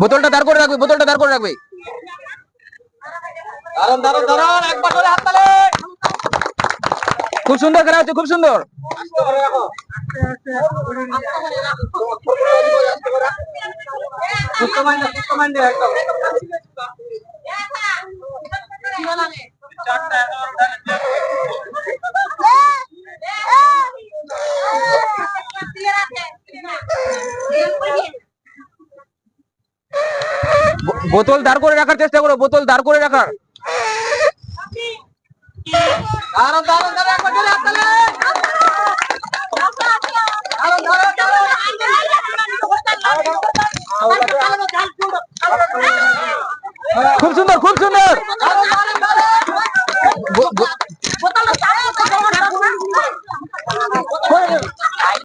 বোতলটা দাঁড় করে রাখবে, বোতলটা দাঁড় করে রাখবে। দাঁড়ান দাঁড়ান দাঁড়ান, একবার করে হাততালি। খুব সুন্দর খেলা হচ্ছে, খুব সুন্দর। বোতল দাঁড় করে রাখার চেষ্টা করো, বোতল দাঁড় করে রাখার। দাঁড়ান দাঁড়ান দাঁড়ান, একবার করে হাততালি।